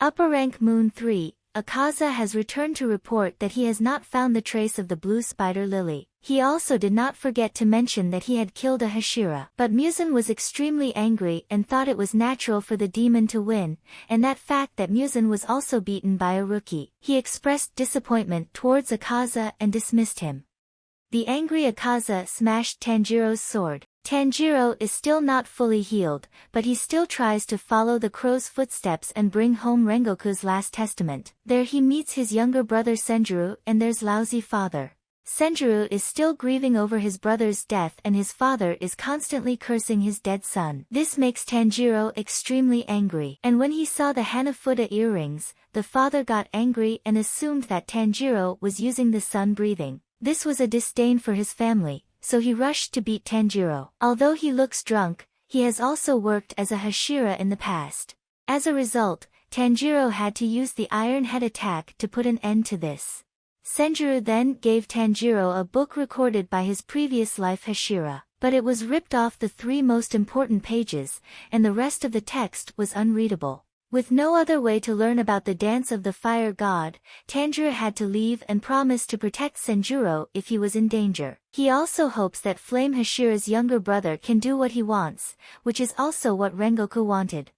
Upper rank Moon 3, Akaza has returned to report that he has not found the trace of the blue spider lily. He also did not forget to mention that he had killed a Hashira. But Muzan was extremely angry and thought it was natural for the demon to win, and that fact that Muzan was also beaten by a rookie. He expressed disappointment towards Akaza and dismissed him. The angry Akaza smashed Tanjiro's sword. Tanjiro is still not fully healed, but he still tries to follow the crow's footsteps and bring home Rengoku's last testament. There he meets his younger brother Senjuro and their lousy father. Senjuro is still grieving over his brother's death and his father is constantly cursing his dead son. This makes Tanjiro extremely angry. And when he saw the Hanafuda earrings, the father got angry and assumed that Tanjiro was using the son breathing. This was a disdain for his family, so he rushed to beat Tanjiro. Although he looks drunk, he has also worked as a Hashira in the past. As a result, Tanjiro had to use the Iron Head attack to put an end to this. Senjuro then gave Tanjiro a book recorded by his previous life Hashira, but it was ripped off the 3 most important pages, and the rest of the text was unreadable. With no other way to learn about the dance of the fire god, Tanjiro had to leave and promise to protect Senjuro if he was in danger. He also hopes that Flame Hashira's younger brother can do what he wants, which is also what Rengoku wanted.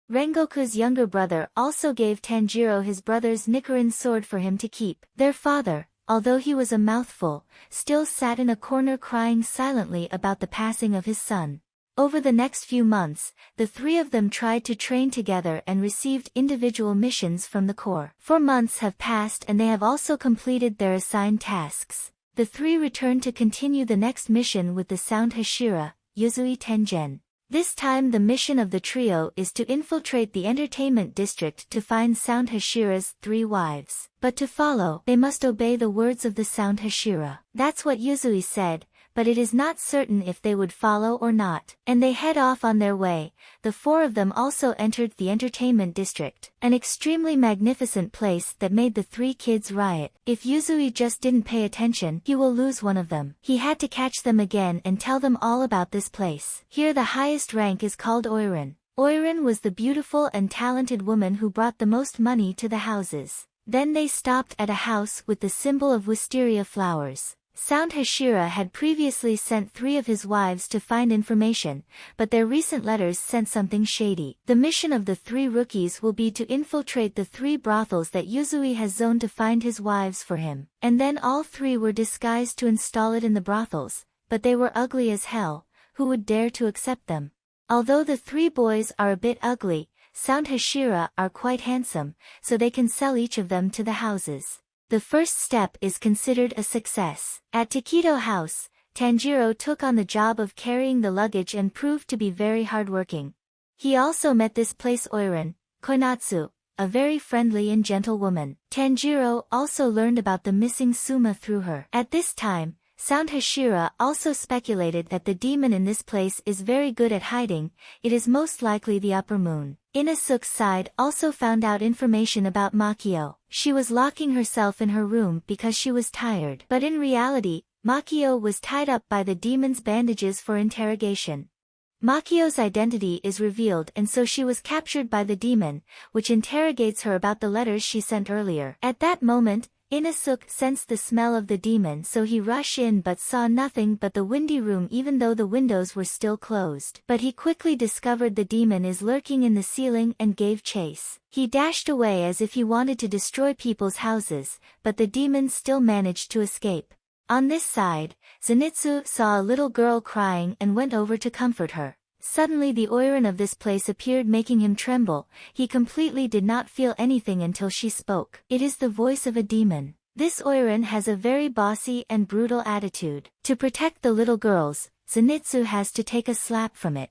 Rengoku's younger brother also gave Tanjiro his brother's Nichiren sword for him to keep. Their father, although he was a mouthful, still sat in a corner crying silently about the passing of his son. Over the next few months, the 3 of them tried to train together and received individual missions from the Corps. 4 months have passed and they have also completed their assigned tasks. The 3 return to continue the next mission with the Sound Hashira, Yuzui Tengen. This time the mission of the trio is to infiltrate the entertainment district to find Sound Hashira's 3 wives. But to follow, they must obey the words of the Sound Hashira. That's what Yuzui said, but it is not certain if they would follow or not. And they head off on their way. The 4 of them also entered the entertainment district, an extremely magnificent place that made the 3 kids riot. If Yuzui just didn't pay attention, he will lose one of them. He had to catch them again and tell them all about this place. Here the highest rank is called Oiran. Oiran was the beautiful and talented woman who brought the most money to the houses. Then they stopped at a house with the symbol of wisteria flowers. Sound Hashira had previously sent 3 of his wives to find information, but their recent letters sent something shady. The mission of the 3 rookies will be to infiltrate the 3 brothels that Yuzui has zoned to find his wives for him. And then all 3 were disguised to install it in the brothels, but they were ugly as hell. Who would dare to accept them? Although the 3 boys are a bit ugly, Sound Hashira are quite handsome, so they can sell each of them to the houses. The first step is considered a success. At Takedo House, Tanjiro took on the job of carrying the luggage and proved to be very hardworking. He also met this place Oiran, Konatsu, a very friendly and gentle woman. Tanjiro also learned about the missing Suma through her. At this time, Sound Hashira also speculated that the demon in this place is very good at hiding. It is most likely the upper moon. Inosuke's side also found out information about Makio. She was locking herself in her room because she was tired. But in reality, Makio was tied up by the demon's bandages for interrogation. Makio's identity is revealed and so she was captured by the demon, which interrogates her about the letters she sent earlier. At that moment, Inosuke sensed the smell of the demon so he rushed in but saw nothing but the windy room even though the windows were still closed. But he quickly discovered the demon is lurking in the ceiling and gave chase. He dashed away as if he wanted to destroy people's houses, but the demon still managed to escape. On this side, Zenitsu saw a little girl crying and went over to comfort her. Suddenly the Oiran of this place appeared making him tremble. He completely did not feel anything until she spoke. It is the voice of a demon. This Oiran has a very bossy and brutal attitude. To protect the little girls, Zenitsu has to take a slap from it.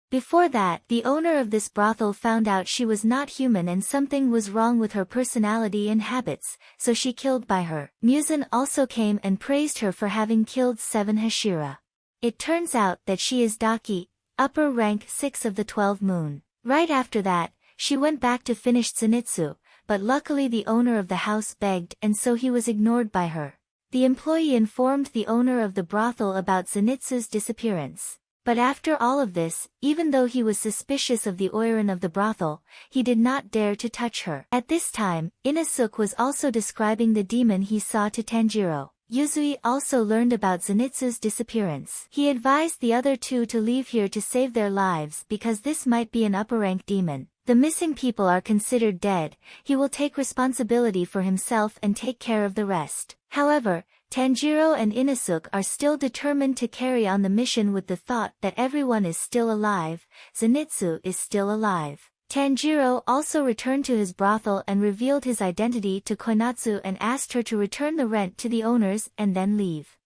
Before that, the owner of this brothel found out she was not human and something was wrong with her personality and habits, so she killed by her. Muzan also came and praised her for having killed 7 Hashira. It turns out that she is Daki, upper rank 6 of the 12 moon. Right after that, she went back to finish Zenitsu, but luckily the owner of the house begged and so he was ignored by her. The employee informed the owner of the brothel about Zenitsu's disappearance. But after all of this, even though he was suspicious of the oiran of the brothel, he did not dare to touch her. At this time, Inosuke was also describing the demon he saw to Tanjiro. Yuzui also learned about Zenitsu's disappearance. He advised the other two to leave here to save their lives because this might be an upper-rank demon. The missing people are considered dead. He will take responsibility for himself and take care of the rest. However, Tanjiro and Inosuke are still determined to carry on the mission with the thought that everyone is still alive. Zenitsu is still alive. Tanjiro also returned to his brothel and revealed his identity to Koinatsu and asked her to return the rent to the owners and then leave.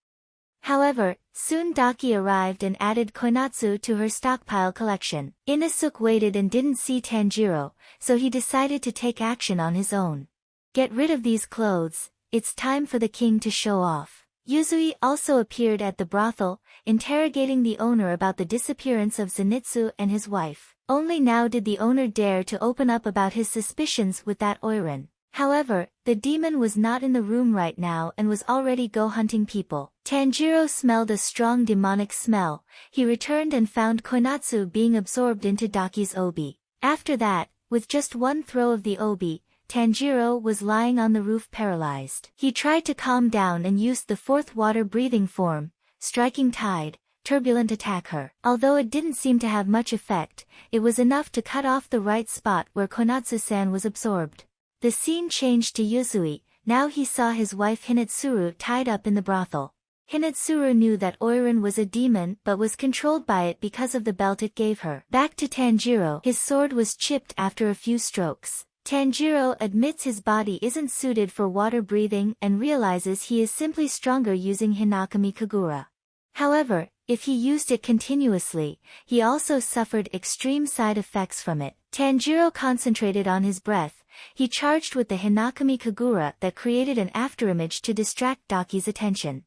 However, soon Daki arrived and added Koinatsu to her stockpile collection. Inosuke waited and didn't see Tanjiro, so he decided to take action on his own. Get rid of these clothes, it's time for the king to show off. Yuzui also appeared at the brothel, interrogating the owner about the disappearance of Zenitsu and his wife. Only now did the owner dare to open up about his suspicions with that oiran. However, the demon was not in the room right now and was already hunting people. Tanjiro smelled a strong demonic smell. He returned and found Koinatsu being absorbed into Daki's obi. After that, with just one throw of the obi, Tanjiro was lying on the roof paralyzed. He tried to calm down and used the fourth water-breathing form, striking tide, turbulent attack her. Although it didn't seem to have much effect, it was enough to cut off the right spot where Koinatsu-san was absorbed. The scene changed to Yuzui. Now he saw his wife Hinetsuru tied up in the brothel. Hinetsuru knew that oiran was a demon but was controlled by it because of the belt it gave her. Back to Tanjiro. His sword was chipped after a few strokes. Tanjiro admits his body isn't suited for water breathing and realizes he is simply stronger using Hinakami Kagura. However, if he used it continuously, he also suffered extreme side effects from it. Tanjiro concentrated on his breath. He charged with the Hinakami Kagura that created an afterimage to distract Daki's attention.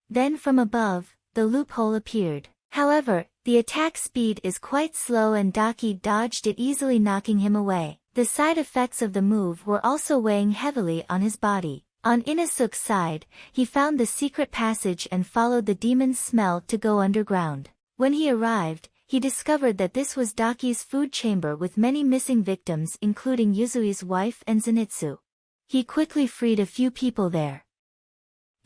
Then from above, the loophole appeared. However, the attack speed is quite slow and Daki dodged it easily, knocking him away. The side effects of the move were also weighing heavily on his body. On Inosuke's side, he found the secret passage and followed the demon's smell to go underground. When he arrived, he discovered that this was Daki's food chamber with many missing victims including Yuzui's wife and Zenitsu. He quickly freed a few people there.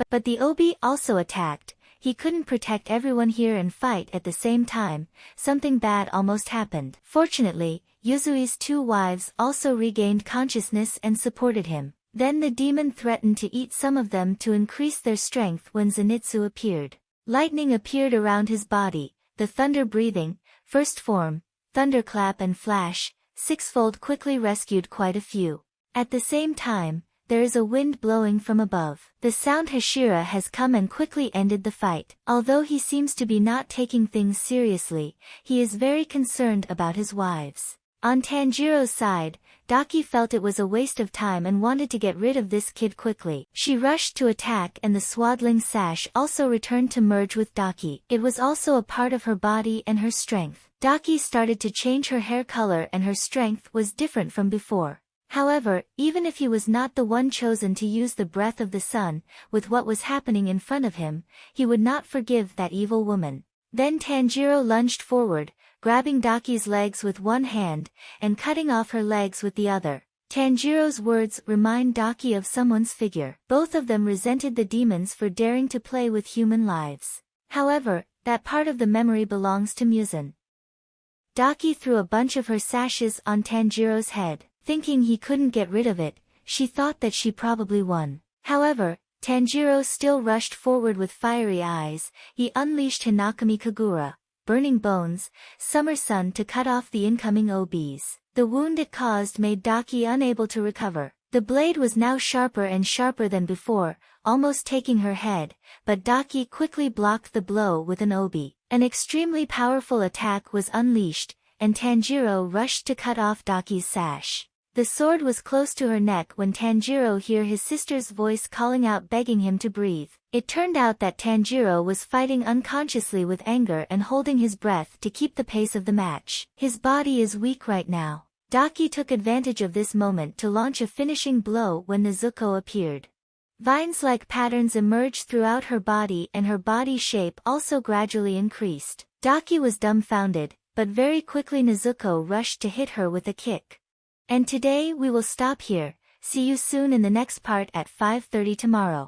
But the obi also attacked. He couldn't protect everyone here and fight at the same time. Something bad almost happened. Fortunately, Yuzui's two wives also regained consciousness and supported him. Then the demon threatened to eat some of them to increase their strength when Zenitsu appeared. Lightning appeared around his body, the thunder-breathing, first form, thunderclap and flash, sixfold quickly rescued quite a few. At the same time, there is a wind blowing from above. The sound Hashira has come and quickly ended the fight. Although he seems to be not taking things seriously, he is very concerned about his wives. On Tanjiro's side, Daki felt it was a waste of time and wanted to get rid of this kid quickly. She rushed to attack and the swaddling sash also returned to merge with Daki. It was also a part of her body and her strength. Daki started to change her hair color and her strength was different from before. However, even if he was not the one chosen to use the breath of the sun, with what was happening in front of him, he would not forgive that evil woman. Then Tanjiro lunged forward, grabbing Daki's legs with one hand, and cutting off her legs with the other. Tanjiro's words remind Daki of someone's figure. Both of them resented the demons for daring to play with human lives. However, that part of the memory belongs to Muzan. Daki threw a bunch of her sashes on Tanjiro's head. Thinking he couldn't get rid of it, she thought that she probably won. However, Tanjiro still rushed forward with fiery eyes. He unleashed Hinakami Kagura, burning bones, summer sun to cut off the incoming OBs. The wound it caused made Daki unable to recover. The blade was now sharper and sharper than before, almost taking her head, but Daki quickly blocked the blow with an obi. An extremely powerful attack was unleashed, and Tanjiro rushed to cut off Daki's sash. The sword was close to her neck when Tanjiro heard his sister's voice calling out, begging him to breathe. It turned out that Tanjiro was fighting unconsciously with anger and holding his breath to keep the pace of the match. His body is weak right now. Daki took advantage of this moment to launch a finishing blow when Nezuko appeared. Vines-like patterns emerged throughout her body and her body shape also gradually increased. Daki was dumbfounded, but very quickly Nezuko rushed to hit her with a kick. And today we will stop here, see you soon in the next part at 5:30 tomorrow.